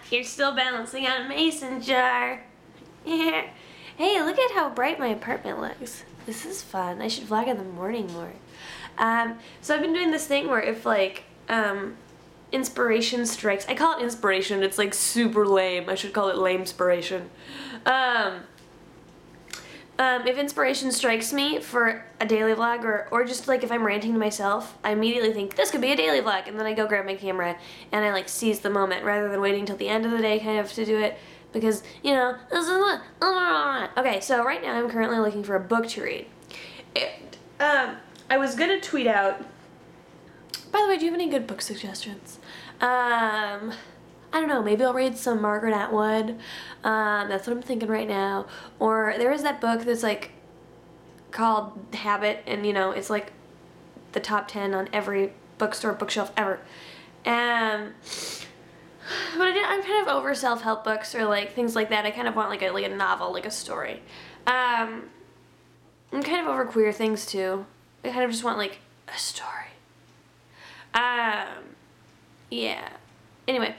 You're still balancing on a mason jar. Hey, look at how bright my apartment looks. This is fun. I should vlog in the morning more. So I've been doing this thing where if like inspiration strikes, I call it inspiration, it's like super lame. I should call it lame-spiration. If inspiration strikes me for a daily vlog or just like if I'm ranting to myself, I immediately think this could be a daily vlog, and then I go grab my camera and I like seize the moment rather than waiting till the end of the day kind of to do it, because you know, okay, so right now I'm currently looking for a book to read. And I was gonna tweet out, by the way, do you have any good book suggestions? I don't know, maybe I'll read some Margaret Atwood. That's what I'm thinking right now. Or there is that book that's like called Habit, and you know, it's like the top 10 on every bookstore bookshelf ever. But I'm kind of over self-help books or like things like that. I kind of want like a novel, like a story. I'm kind of over queer things too. I kind of just want like a story. Yeah. Anyway,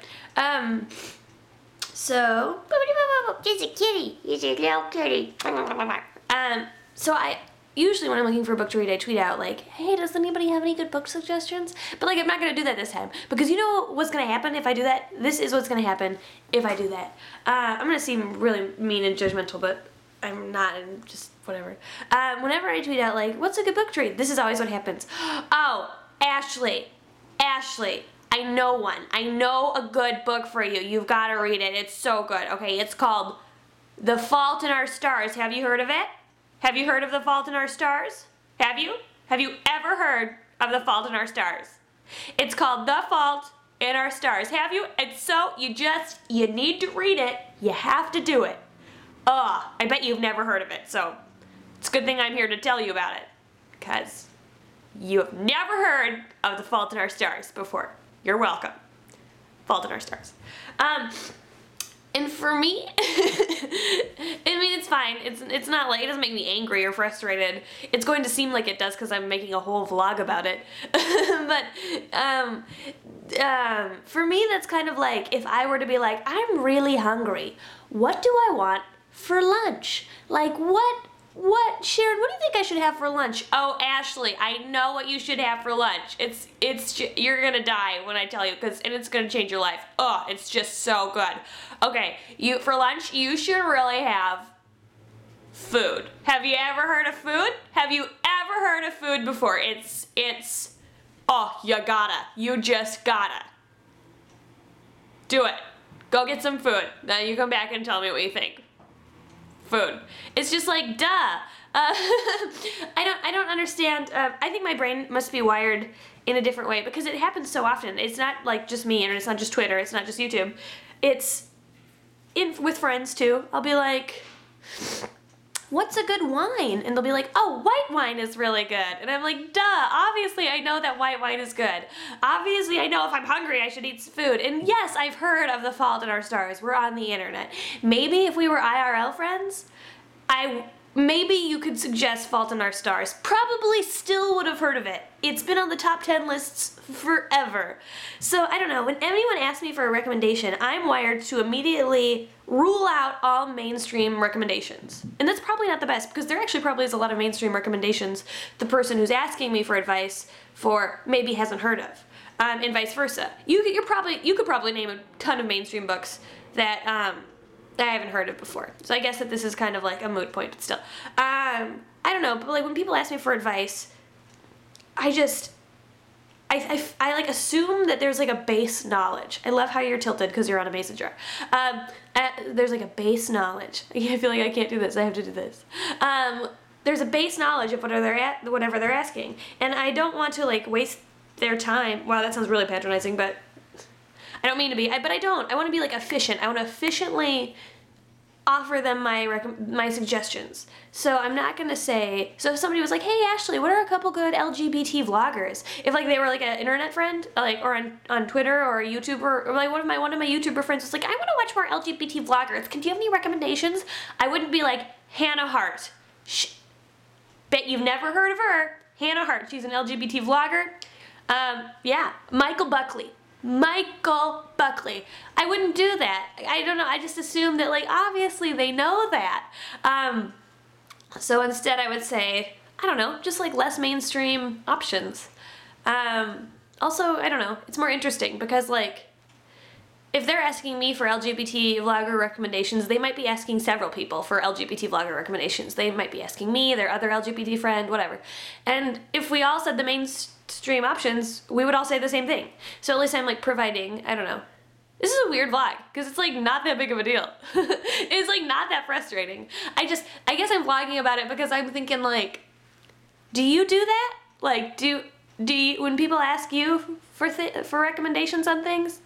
so it's a kitty. It's a little kitty. So I usually when I'm looking for a book to read, I tweet out like, hey, does anybody have any good book suggestions? But like, I'm not gonna do that this time, because you know what's gonna happen if I do that? This is what's gonna happen if I do that. I'm gonna seem really mean and judgmental, but I'm not, and just whatever. Whenever I tweet out like, what's a good book to read? This is always what happens. Oh, Ashley, I know one. I know a good book for you. You've got to read it. It's so good. Okay, it's called The Fault in Our Stars. Have you heard of it? Have you heard of The Fault in Our Stars? Have you? Have you ever heard of The Fault in Our Stars? It's called The Fault in Our Stars. Have you? It's so, you need to read it. You have to do it. I bet you've never heard of it, so it's a good thing I'm here to tell you about it, because you have never heard of The Fault in Our Stars before. You're welcome. Fault in Our Stars. And for me, I mean, it's fine. It's not like, it doesn't make me angry or frustrated. It's going to seem like it does because I'm making a whole vlog about it. But for me, that's kind of like if I were to be like, I'm really hungry. What do I want for lunch? Like Sharon, what do you think I should have for lunch? Oh, Ashley, I know what you should have for lunch. You're gonna die when I tell you, and it's gonna change your life. Oh, it's just so good. Okay, for lunch, you should really have food. Have you ever heard of food? Have you ever heard of food before? You just gotta. Do it. Go get some food. Now you come back and tell me what you think. Food. It's just like, duh. I don't understand. I think my brain must be wired in a different way because it happens so often. It's not like just me, and it's not just Twitter, it's not just YouTube. It's with friends too. I'll be like, what's a good wine? And they'll be like, oh, white wine is really good. And I'm like, duh, obviously I know that white wine is good. Obviously I know if I'm hungry I should eat some food. And yes, I've heard of The Fault in Our Stars. We're on the internet. Maybe if we were IRL friends, maybe you could suggest Fault in Our Stars. Probably still would have heard of it. It's been on the top 10 lists forever. So I don't know, when anyone asks me for a recommendation, I'm wired to immediately rule out all mainstream recommendations. And that's probably not the best, because there actually probably is a lot of mainstream recommendations the person who's asking me for advice for maybe hasn't heard of. And vice versa. You could probably name a ton of mainstream books that I haven't heard of before. So I guess that this is kind of like a moot point, but still. I don't know, but like when people ask me for advice, I like assume that there's like a base knowledge. I love how you're tilted because you're on a mason jar. There's like a base knowledge. I feel like I can't do this. I have to do this. There's a base knowledge of whatever they're asking, and I don't want to like waste their time. Wow, that sounds really patronizing, but I don't mean to be. But I don't. I want to be like efficient. I want to efficiently offer them my suggestions. So I'm not gonna say, so if somebody was like, hey Ashley, what are a couple good LGBT vloggers? If like they were like an internet friend, like, or on Twitter or a YouTuber, or like one of my YouTuber friends was like, I want to watch more LGBT vloggers. Do you have any recommendations? I wouldn't be like, Hannah Hart. Bet you've never heard of her. Hannah Hart, she's an LGBT vlogger. Yeah, Michael Buckley. Michael Buckley. I wouldn't do that. I don't know. I just assume that, like, obviously they know that. So instead I would say, I don't know, just like less mainstream options. Also, I don't know, it's more interesting because, like, if they're asking me for LGBT vlogger recommendations, they might be asking several people for LGBT vlogger recommendations. They might be asking me, their other LGBT friend, whatever. And if we all said the mainstream options, we would all say the same thing. So at least I'm, like, providing, I don't know. This is a weird vlog, because it's, like, not that big of a deal. It's, like, not that frustrating. I guess I'm vlogging about it because I'm thinking, like, do you do that? Like, do you, when people ask you for recommendations on things,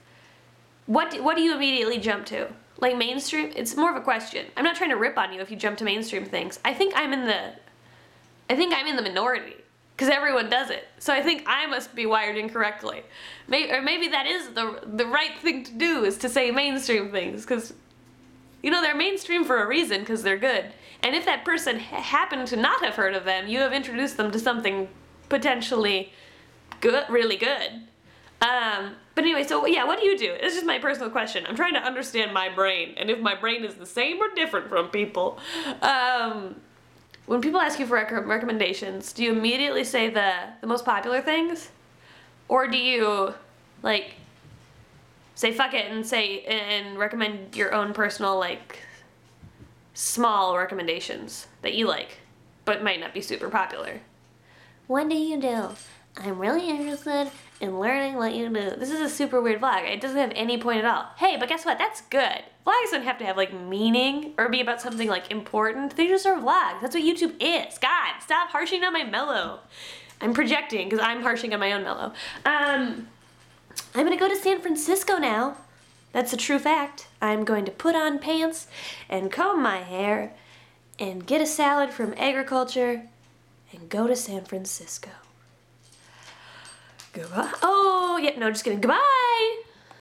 what do you immediately jump to? Like, mainstream? It's more of a question. I'm not trying to rip on you if you jump to mainstream things. I think I'm in the minority, because everyone does it. So I think I must be wired incorrectly. Maybe that is the right thing to do, is to say mainstream things, because, you know, they're mainstream for a reason, because they're good. And if that person happened to not have heard of them, you have introduced them to something potentially good, really good. But anyway, so yeah, what do you do? It's just my personal question. I'm trying to understand my brain, and if my brain is the same or different from people. When people ask you for recommendations, do you immediately say the most popular things? Or do you, like, say fuck it and recommend your own personal, like, small recommendations that you like, but might not be super popular? What do you do? I'm really interested in learning what you do. This is a super weird vlog. It doesn't have any point at all. Hey, but guess what? That's good. Vlogs don't have to have, like, meaning or be about something, like, important. They just are vlogs. That's what YouTube is. God, stop harshing on my mellow. I'm projecting because I'm harshing on my own mellow. I'm gonna go to San Francisco now. That's a true fact. I'm going to put on pants and comb my hair and get a salad from Agriculture and go to San Francisco. Goodbye. Oh, yeah, no, just kidding. Goodbye.